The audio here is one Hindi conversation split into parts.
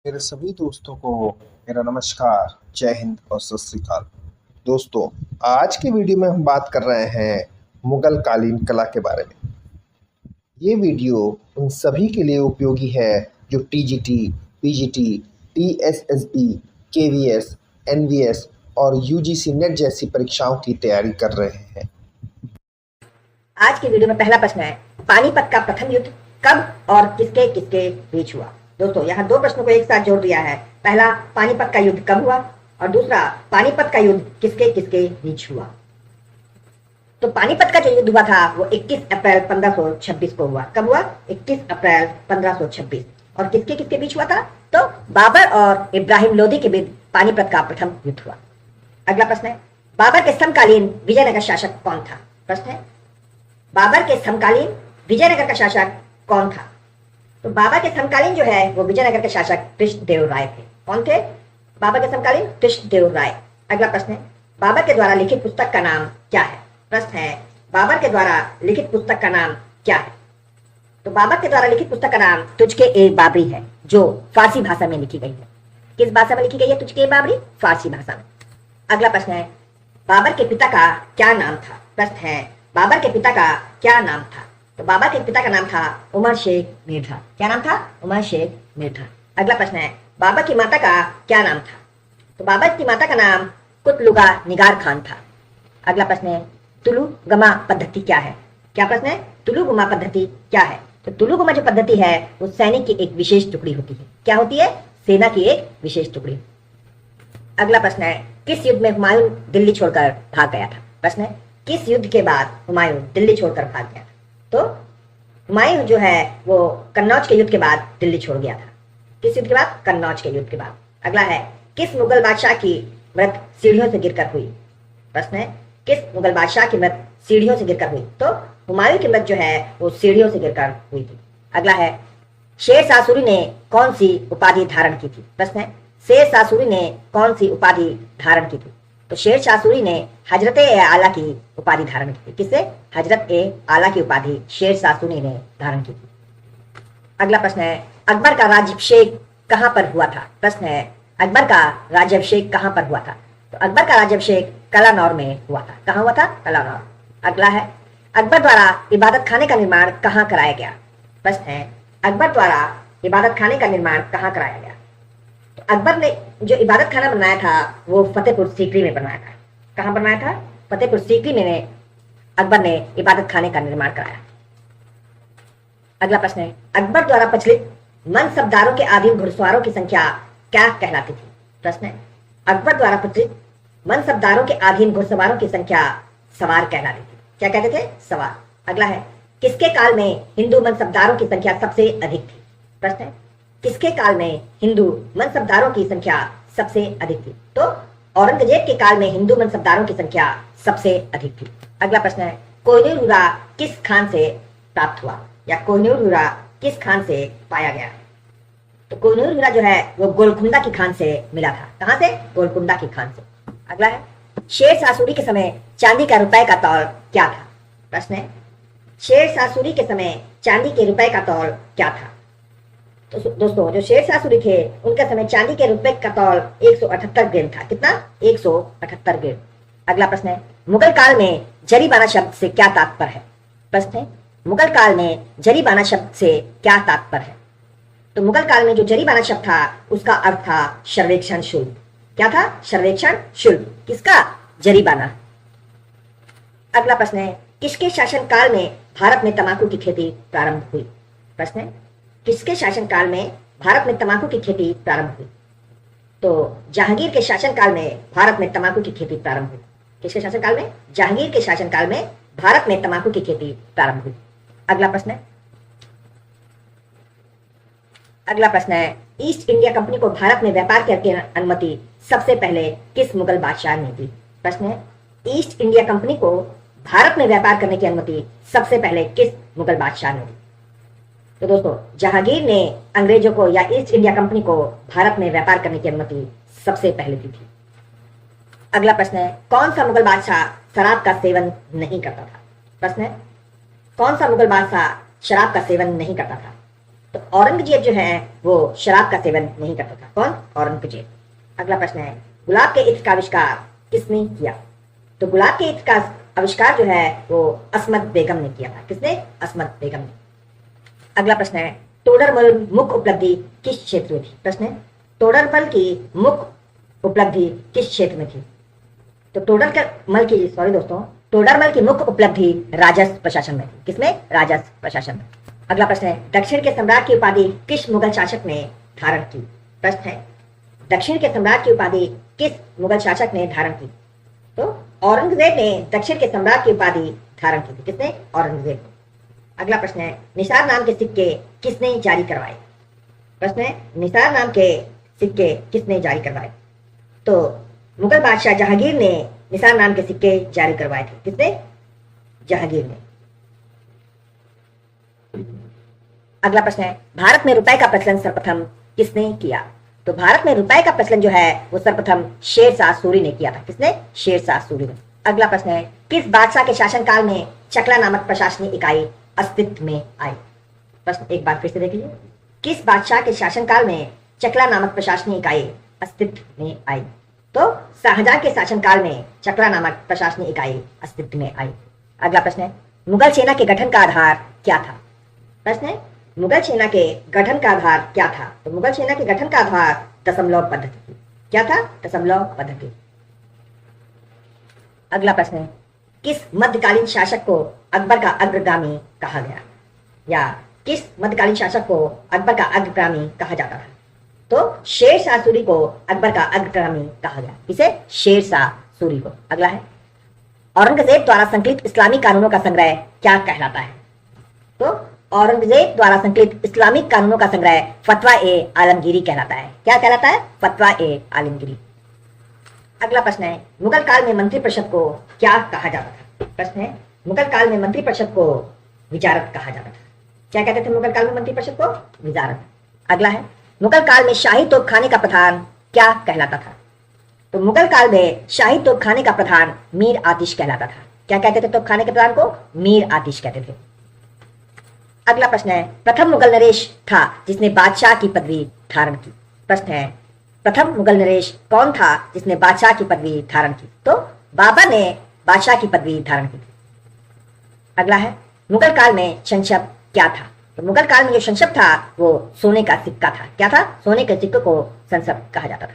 मेरे सभी दोस्तों को मेरा नमस्कार, जय हिंद और सत श्री अकाल। दोस्तों, आज के वीडियो में हम बात कर रहे हैं मुगल कालीन कला के बारे में। ये वीडियो उन सभी के लिए उपयोगी है जो टीजीटी, पीजीटी, टीएसएसबी, केवीएस, एनवीएस और यूजीसी नेट जैसी परीक्षाओं की तैयारी कर रहे हैं। आज की वीडियो में पहला प्रश्न है, पानीपत का प्रथम युद्ध कब और किसके किसके बीच हुआ। दोस्तों, यहाँ दो प्रश्नों को एक साथ जोड़ दिया है। पहला, पानीपत का युद्ध कब हुआ, और दूसरा, पानीपत का युद्ध किसके किसके बीच हुआ। तो पानीपत का जो युद्ध हुआ था वो 21 अप्रैल 1526 को हुआ। कब हुआ? 21 अप्रैल 1526। और किसके किसके बीच हुआ था? तो बाबर और इब्राहिम लोदी के बीच पानीपत का प्रथम युद्ध हुआ। अगला प्रश्न है, बाबर के समकालीन विजयनगर शासक कौन था। प्रश्न है, बाबर के समकालीन विजयनगर का शासक कौन था। तो बाबर के समकालीन जो है वो विजयनगर के शासक कृष्णदेव राय थे। कौन थे बाबर के समकालीन? कृष्णदेव राय। अगला प्रश्न है, बाबर के द्वारा लिखित पुस्तक का नाम क्या है। प्रश्न है, बाबर के द्वारा लिखित पुस्तक का नाम क्या है। तो बाबर के द्वारा लिखित पुस्तक का नाम तुझके ए बाबरी है, जो फारसी भाषा में लिखी गई है। किस भाषा में लिखी गई है तुझके ए बाबरी? फारसी भाषा में। अगला प्रश्न है, बाबर के पिता का क्या नाम था। प्रश्न है, बाबर के पिता का क्या नाम था। तो बाबर के पिता का नाम था उमर शेख मिर्जा। क्या नाम था? उमर शेख मिर्जा। अगला प्रश्न है, बाबर की माता का क्या नाम था। तो बाबर की माता का नाम कुतलुगा निगार खान था। अगला प्रश्न है, तुलुगमा पद्धति क्या है। क्या प्रश्न है? तुलुगमा पद्धति क्या है। तो तुलुगमा जो पद्धति है वो सैनिक की एक विशेष टुकड़ी होती है। क्या होती है? सेना की एक विशेष टुकड़ी। अगला प्रश्न है, किस युद्ध में हुमायूं दिल्ली छोड़कर भाग गया था। प्रश्न है, किस युद्ध के बाद हुमायूं दिल्ली छोड़कर भाग गया था। तो हुमायूं जो है वो कन्नौज के युद्ध के बाद दिल्ली छोड़ गया था। किस युद्ध के बाद? कन्नौज के युद्ध के बाद। अगला है, किस मुगल बादशाह की मृत सीढ़ियों से गिरकर हुई। प्रश्न है, किस मुगल बादशाह की मृत सीढ़ियों से गिरकर हुई। तो हुमायूं की मृत जो है वो सीढ़ियों से गिरकर हुई थी। अगला है, शेर शाह सूरी ने कौन सी उपाधि धारण की थी। प्रश्न है, शेर शाह सूरी ने कौन सी उपाधि धारण की थी। तो शेर शाह सूरी ने हजरत ए आला की उपाधि धारण की थी। किससे? हजरत ए आला की उपाधि शेर शाह सूरी ने धारण की थी। अगला प्रश्न है, अकबर का राज्याभिषेक कहां पर हुआ था। प्रश्न है, अकबर का राज्याभिषेक कहां पर हुआ था। तो अकबर का राज्याभिषेक कलानौर में हुआ था। कहां हुआ था? कलानौर। अगला है, अकबर द्वारा इबादत खाने का निर्माण कहां कराया गया। प्रश्न है, अकबर द्वारा इबादत खाने का निर्माण कहां कराया गया। तो अकबर ने जो इबादत खाना बनाया था वो फतेहपुर सीकरी में बनाया था। कहां बनाया था? फतेहपुर सीकरी में अकबर ने इबादत खाने का निर्माण कराया। अगला प्रश्न है, अकबर द्वारा प्रचलित मनसबदारों के अधीन घुड़सवारों की संख्या क्या कहलाती थी। प्रश्न है, अकबर द्वारा प्रचलित मनसबदारों के अधीन घुड़सवारों की संख्या सवार कहलाती थी। क्या कहते थे? सवार। अगला है, किसके काल में हिंदू मनसबदारों की संख्या सबसे अधिक थी। प्रश्न है, किसके काल में हिंदू मनसबदारों की संख्या सबसे अधिक थी। तो औरंगजेब के काल में हिंदू मनसबदारों की संख्या सबसे अधिक थी। अगला प्रश्न है, कोहिनूर हुरा किस खान से प्राप्त हुआ, या कोहिनूर हुरा किस खान से पाया गया। तो कोहिनूर हुरा जो है वो गोलकुंडा की खान से मिला था। कहां से? गोलकुंडा की खान से। अगला है, शेर शाह सूरी के समय चांदी का रुपए का तौल क्या था। प्रश्न है, शेर शाह सूरी के समय चांदी के रुपए का तौल क्या था। तो दोस्तों, जो शेर शाह सूरी थे उनके समय चांदी के रुपए का तौल 178 ग्राम था। कितना? 178 ग्राम। अगला प्रश्न है, मुगल काल में जरीबाना शब्द से क्या तात्पर्य है। प्रश्न है, मुगल काल में जरीबाना शब्द से क्या तात्पर्य है। तो मुगल काल में जो जरीबाना शब्द था उसका अर्थ था सर्वेक्षण शुल्क। क्या था? सर्वेक्षण शुल्क। किसका? जरीबाना। अगला प्रश्न है, किसके शासन काल में भारत में तंबाकू की खेती प्रारंभ हुई। प्रश्न है, किसके शासनकाल में भारत में तंबाकू की खेती प्रारंभ हुई। तो जहांगीर के शासनकाल में भारत में तंबाकू की खेती प्रारंभ हुई। किसके शासनकाल में? जहांगीर के शासनकाल में भारत में तंबाकू की खेती प्रारंभ हुई। अगला प्रश्न है, ईस्ट इंडिया कंपनी को भारत में व्यापार करने की अनुमति सबसे पहले किस मुगल बादशाह ने दी। प्रश्न है, ईस्ट इंडिया कंपनी को भारत में व्यापार करने की अनुमति सबसे पहले किस मुगल बादशाह ने दी। तो दोस्तों, जहांगीर ने अंग्रेजों को या ईस्ट इंडिया कंपनी को भारत में व्यापार करने की अनुमति सबसे पहले दी थी। अगला प्रश्न है, कौन सा मुगल बादशाह शराब का सेवन नहीं करता था। प्रश्न है, कौन सा मुगल बादशाह शराब का सेवन नहीं करता था। तो औरंगजेब जो है वो शराब का सेवन नहीं करता था। कौन? औरंगजेब। अगला प्रश्न है, गुलाब के इत्र का आविष्कार किसने किया? तो गुलाब के इत्र का आविष्कार जो है वो अस्मत बेगम ने किया था। किसने? अस्मत बेगम ने। अगला प्रश्न है, टोडरमल मुख्य उपलब्धि किस क्षेत्र में थी? प्रश्न है, टोडरमल की मुख्य उपलब्धि किस क्षेत्र में थी? तो टोडरमल की मुख्य उपलब्धि राजस्व प्रशासन में थी। किसमें? राजस्व प्रशासन में। अगला प्रश्न है, दक्षिण के सम्राट की उपाधि किस मुगल शासक ने धारण की? प्रश्न है, दक्षिण के सम्राट की उपाधि किस मुगल शासक ने धारण की? तो औरंगजेब ने दक्षिण के सम्राट की उपाधि धारण की थी। किसने? औरंगजेब। अगला प्रश्न है, निसार नाम के सिक्के किसने जारी करवाए? प्रश्न है, निसार नाम के सिक्के किसने जारी करवाए? तो मुगल बादशाह जहांगीर ने निसार नाम के सिक्के जारी करवाए थे। किसने? जहांगीर ने। अगला प्रश्न है, भारत में रुपए का प्रचलन सर्वप्रथम किसने किया? तो भारत में रुपए का प्रचलन जो है वो सर्वप्रथम शेरशाह सूरी ने किया था। किसने? शेरशाह सूरी ने। अगला प्रश्न है, किस बादशाह के शासनकाल में चकला नामक प्रशासनिक इकाई अस्तित्व में आई? प्रश्न एक बार फिर से देख लीजिए, किस बादशाह के शासनकाल में चकला नामक प्रशासनिक इकाई अस्तित्व में आई? तो शाहजहां के शासनकाल में चकला नामक प्रशासनिक इकाई अस्तित्व में आई। अगला प्रश्न है, मुगल सेना के गठन का आधार क्या था? प्रश्न है, मुगल सेना के गठन का आधार क्या था? तो मुगल सेना के गठन का आधार दशमलव पद्धति थी। क्या था? दशमलव पद्धति। अगला प्रश्न है, किस मध्यकालीन शासक को अकबर का अग्रगामी कहा गया? या किस मध्यकालीन शासक को अकबर का अग्रगामी कहा जाता था? तो शेरशाह सूरी को अकबर का अग्रगामी कहा गया। किसे? शेरशाह सूरी को। अगला है, औरंगजेब द्वारा संकलित इस्लामी कानूनों का संग्रह क्या कहलाता है? तो औरंगजेब द्वारा संकलित इस्लामिक कानूनों का संग्रह फतवा ए आलमगीरी कहलाता है। क्या कहलाता है? फतवा ए आलमगीरी। अगला प्रश्न है, मुगल काल में मंत्रिपरिषद को क्या कहा जाता था? प्रश्न है, मुगल काल में मंत्रिपरिषद को विजारत कहा जाता था। क्या कहते थे मुगल काल में मंत्रिपरिषद को? विजारत। अगला है, मुगल काल में शाही तोपखाने का प्रधान क्या कहलाता था? तो मुगल काल में शाही तोपखाने का प्रधान मीर आतिश कहलाता था। क्या कहते थे तोपखाने के प्रधान को? मीर आतिश कहते थे। अगला प्रश्न है, प्रथम मुगल नरेश था जिसने बादशाह की पदवी धारण की? प्रश्न है, प्रथम मुगल नरेश कौन था जिसने बादशाह की पदवी धारण की? तो बाबर ने बादशाह की पदवी धारण की थी। अगला है, मुगल काल में संशप क्या था? तो मुगल काल में जो संशप था वो सोने का सिक्का था। क्या था? सोने के सिक्के को संशप कहा जाता था।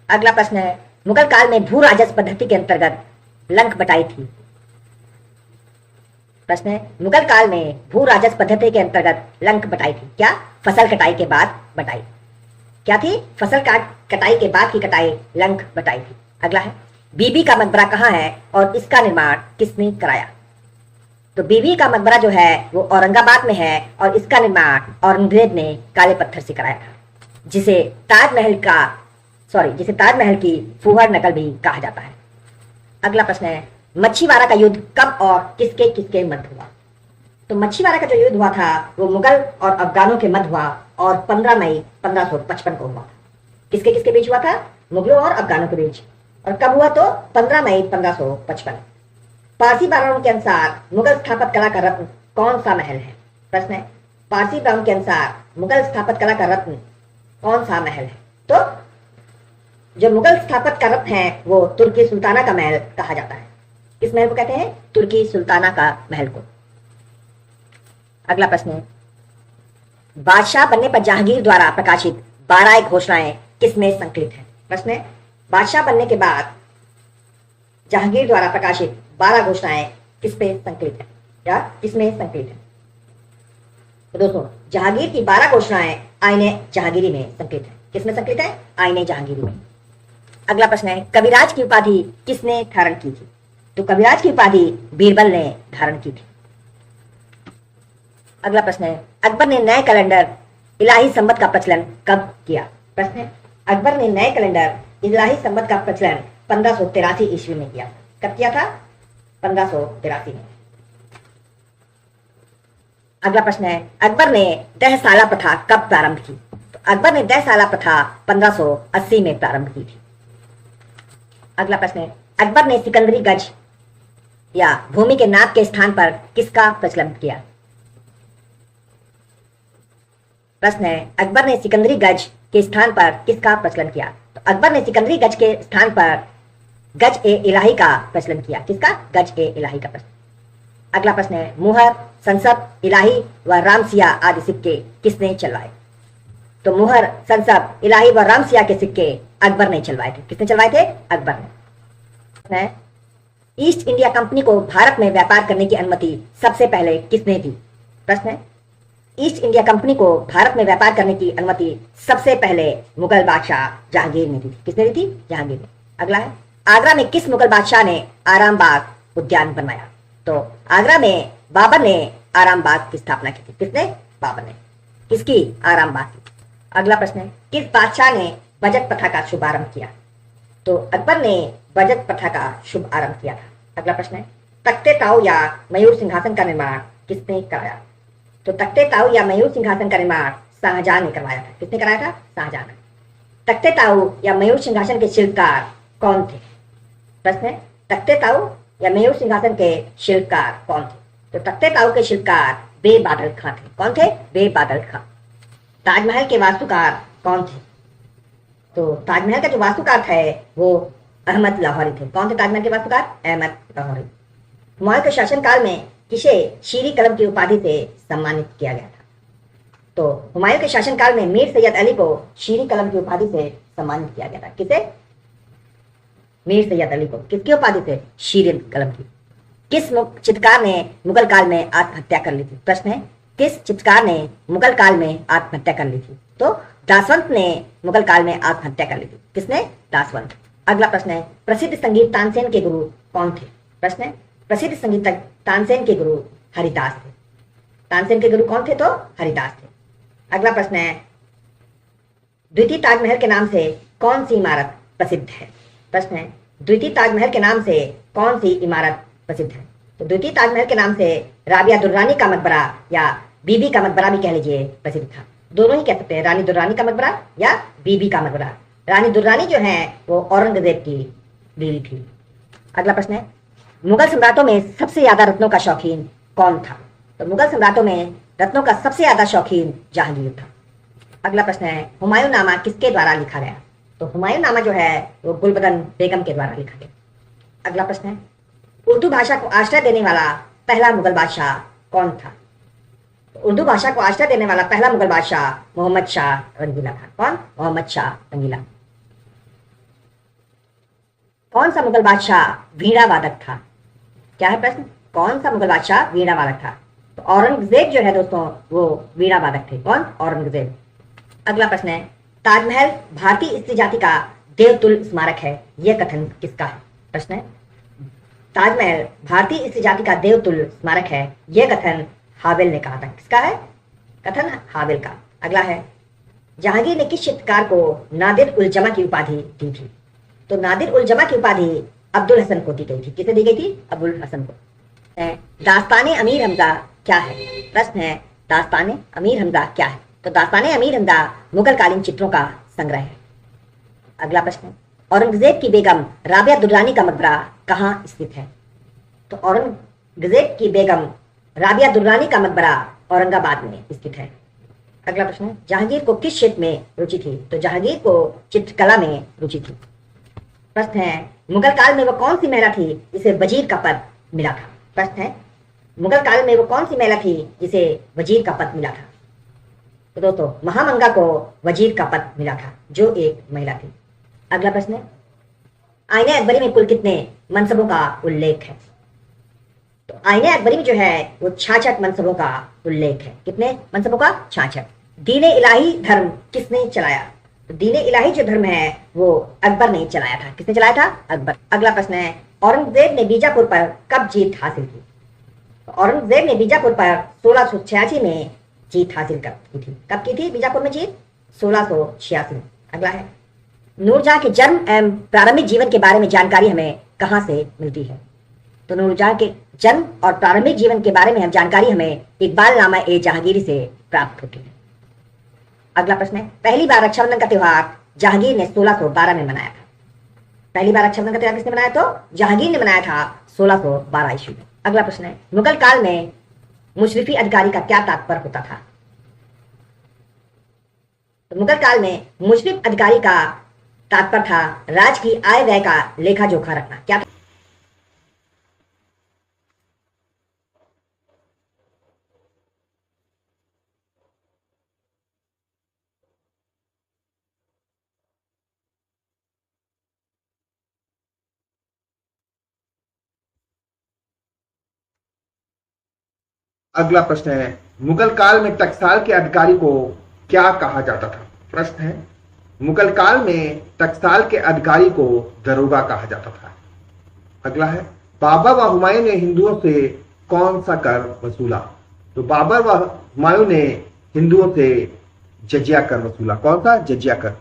अगला प्रश्न है, मुगल काल में भू राजस्व पद्धति के अंतर्गत लंक बटाई थी? प्रश्न है, मुगल काल में भू राजस्व पद्धति के अंतर्गत लंक बटाई थी। क्या? फसल कटाई के बाद बटाई। क्या थी? फसल कटाई के बाद की कटाई लंक बटाई थी। अगला है, बीबी का मकबरा कहाँ है और इसका निर्माण किसने कराया? तो बीबी का मकबरा जो है वो औरंगाबाद में है और इसका निर्माण औरंगजेब ने काले पत्थर से कराया था, जिसे ताजमहल की फूहड़ नकल भी कहा जाता है। अगला प्रश्न है, मच्छीवाड़ा का युद्ध कब और किसके किसके मध्य हुआ? तो मच्छीवाड़ा का जो युद्ध हुआ था वो मुगल और अफगानों के मध्य हुआ और 15 मई 1555 को हुआ। किसके किसके बीच हुआ था? मुगलों और अफगानों के बीच। और कब हुआ? तो 15 मई 1555। पारसी ब्राह्मणों के अनुसार मुगल स्थापत कला का रत्न कौन सा महल है? प्रश्न है, पारसी ब्राह्मण के अनुसार मुगल स्थापत कला का रत्न कौन सा महल है? तो जो मुगल स्थापत का रत्न है वो तुर्की सुल्ताना का महल कहा जाता है। किस महल को कहते हैं? तुर्की सुल्ताना का महल को। अगला प्रश्न है, बादशाह बनने पर जहांगीर द्वारा प्रकाशित 12 घोषणाएं किसमें संकलित है? प्रश्न है, बादशाह बनने के बाद जहांगीर द्वारा प्रकाशित 12 घोषणाएं किस पे संकलित है या किसमें संकलित है? तो दोस्तों, जहांगीर की 12 घोषणाएं आईने जहांगीरी में संकलित है। किसमें संकलित है? आईने जहांगीरी में। अगला प्रश्न है, कविराज की उपाधि किसने धारण की थी? तो कविराज की उपाधि बीरबल ने धारण की थी। अगला प्रश्न है, अकबर ने नए कैलेंडर इलाही संवत का प्रचलन कब किया? प्रश्न है, अकबर ने नए कैलेंडर इलाही संवत का प्रचलन 1583 ईस्वी में किया। कब किया था? 1583 में। अगला प्रश्न है, अकबर ने दहसाला प्रथा कब प्रारंभ की? तो अकबर ने दहसाला प्रथा 1580 में प्रारंभ की थी। अगला प्रश्न है, अकबर ने सिकंदरी गज या भूमि के नाप के स्थान पर किसका प्रचलन किया? प्रश्न है अकबर ने सिकंदरी गज के स्थान पर किसका प्रचलन किया? तो अकबर ने सिकंदरी गज के स्थान पर गज ए इलाही का प्रचलन किया। किसका? गज ए इलाही का प्रचलन। अगला प्रश्न है मुहर, संसद, इलाही व रामसिया आदि सिक्के किसने चलवाए? तो मुहर, संसद, इलाही व रामसिया के सिक्के अकबर ने चलवाए थे। किसने चलवाए थे? अकबर ने। ईस्ट इंडिया कंपनी को भारत में व्यापार करने की अनुमति सबसे पहले किसने दी? प्रश्न है ईस्ट इंडिया कंपनी को भारत में व्यापार करने की अनुमति सबसे पहले मुगल बादशाह जहांगीर ने दी थी। किसने दी थी? जहांगीर ने। अगला है आगरा में किस मुगल बादशाह ने आराम बाग उद्यान बनवाया? तो आगरा में बाबर ने आराम बाग की स्थापना की थी। किसने? बाबर ने। किसकी? आराम बाग की। अगला प्रश्न है किस बादशाह ने बजट प्रथा का शुभारंभ किया? तो अकबर ने बजट प्रथा का शुभ आरंभ किया था। अगला प्रश्न है तख्ते ताऊ या मयूर सिंहासन का निर्माण किसने कराया? तो तख्ते ताऊ या मयूर सिंहासन का निर्माण शाहजहां ने करवाया था। किसने कराया था? शाहजहां ने। तख्ते ताऊ या मयूर सिंहासन के शिल्पकार कौन थे? प्रश्न है तख्ते ताऊ या मयूर सिंहासन के शिल्पकार कौन थे? तो तख्ते ताऊ के शिल्पकार बेबादल खां थे। कौन थे? बेबादल खां। ताजमहल के वास्तुकार कौन थे? तो ताजमहल का जो वास्तुकार थे वो अहमद लाहौरी थे। कौन थे ताजमहल के वास्तुकार? अहमद लाहौरी। हुमायूं के शासनकाल में किसे शीरी कलम की उपाधि से सम्मानित किया गया था? तो हुमायूं के शासनकाल में मीर सैयद अली को शीरी कलम की उपाधि से सम्मानित किया गया था। किसे? मीर सैयद अली को। किसकी उपाधि से? शीरी कलम की। किस चित्रकार ने मुगल काल में आत्महत्या कर ली थी? प्रश्न है किस चित्रकार ने मुगल काल में आत्महत्या कर ली थी? तो दासवंत ने मुगल काल में आत्महत्या कर ली थी। किसने? दासवंत। अगला प्रश्न है प्रसिद्ध संगीत तानसेन के गुरु कौन थे? प्रश्न है प्रसिद्ध संगीत तानसेन के गुरु हरिदास थे। तानसेन के गुरु कौन थे? तो हरिदास थे। अगला प्रश्न है द्वितीय ताजमहल के नाम से कौन सी इमारत प्रसिद्ध है? प्रश्न है द्वितीय ताजमहल के नाम से कौन सी इमारत प्रसिद्ध है? तो द्वितीय ताजमहल के नाम से राबिया दुर्रानी का मकबरा या बीबी का मकबरा भी कह लीजिए प्रसिद्ध था। दोनों ही कह सकते हैं, रानी दुर्रानी का मकबरा या बीबी का मकबरा। रानी दुर्रानी जो है वो औरंगजेब की बीवी थी। अगला प्रश्न है मुगल सम्राटों में सबसे ज्यादा रत्नों का शौकीन कौन था? तो मुगल सम्राटों में रत्नों का सबसे ज्यादा शौकीन जहांगीर था। अगला प्रश्न है हुमायूं नामा किसके द्वारा लिखा गया? तो हुमायूं नामा जो है वो गुलबदन बेगम के द्वारा लिखा गया। अगला प्रश्न है उर्दू भाषा को आश्रय देने वाला पहला मुगल बादशाह कौन था? तो उर्दू भाषा को आश्रय देने वाला पहला मुगल बादशाह मोहम्मद शाह रंगीला था। कौन? मोहम्मद शाह रंगीला। कौन सा मुगल बादशाह वीणा वादक था? क्या है प्रश्न? कौन सा मुगल बादशाह वीणा वादक था? तो औरंगजेब जो है दोस्तों वो वीणा वादक थे। कौन? औरंगजेब। अगला प्रश्न है ताजमहल भारतीय स्त्री जाति का देवतुल्य स्मारक है, यह कथन किसका है? प्रश्न है ताजमहल भारतीय स्त्री जाति का देवतुल्य स्मारक है, यह कथन हावेल ने कहा था। किसका है? कथन हावेल का। अगला है जहांगीर ने किस चित्रकार को नादिर उल जमा की उपाधि दी थी? तो नादिर उल जमा की उपाधि अब्दुल हसन को दी गई थी। किसे दी गई थी? अब्दुल हसन को। दास्ताने अमीर हमजा क्या है? प्रश्न है दास्ताने अमीर हमजा क्या है? तो दास्ताने अमीर हमजा मुगल कालीन चित्रों का संग्रह है। अगला प्रश्न है औरंगजेब की बेगम राबिया दुर्रानी का मकबरा कहाँ स्थित है? तो औरंगजेब की बेगम राबिया दुर्रानी का मकबरा औरंगाबाद में स्थित है। अगला प्रश्न है जहांगीर को किस क्षेत्र में रुचि थी? तो जहांगीर को चित्रकला में रुचि थी। प्रश्न है मुगल काल में वो कौन सी महिला थी जिसे वजीर का पद मिला था? प्रश्न है मुगल काल में वो कौन सी महिला थी जिसे वजीर का पद मिला था? तो दोस्तों महामंगा को वजीर का पद मिला था जो एक महिला थी। अगला प्रश्न है आईने अकबरी में कुल कितने मनसबों का उल्लेख है? तो आईने अकबरी में जो है वो 66 मनसबों का उल्लेख है। कितने मनसबों का? 66। दीने इलाही धर्म किसने चलाया? तो दीने इलाही जो धर्म है वो अकबर ने चलाया था। किसने चलाया था? अकबर। अगला प्रश्न है औरंगजेब ने बीजापुर पर कब जीत हासिल की? तो औरंगजेब ने बीजापुर पर 1686 में जीत हासिल की थी। कब की थी बीजापुर में जीत? 1686 में। अगला है नूरजहां के जन्म एवं प्रारंभिक जीवन के बारे में जानकारी हमें कहां से मिलती है? तो नूरजहां के जन्म और प्रारंभिक जीवन के बारे में हम जानकारी हमें इकबालनामा ए जहांगीरी से प्राप्त होती है। अगला प्रश्न है पहली बार रक्षाबंधन का त्योहार जहांगीर ने 1612 में मनाया था। पहली बार रक्षाबंधन का त्योहार किसने मनाया? तो जहांगीर ने मनाया था 1612 ईस्वी में। अगला प्रश्न है मुगल काल में मुशर्रफी अधिकारी का क्या तात्पर्य होता था? तो मुगल काल में मुशरिफ अधिकारी का तात्पर्य था राज की आय व्यय का लेखा जोखा रखना। क्या अगला प्रश्न है, मुगल काल में टकसाल के अधिकारी को क्या कहा जाता था? प्रश्न है, मुगल काल में टकसाल के अधिकारी को दरोगा कहा जाता था। अगला है, बाबर व हुमायूं ने हिंदुओं से कौन सा कर वसूला? तो बाबर व हुमायूं ने हिंदुओं से जजिया कर वसूला। कौन सा? जजिया कर।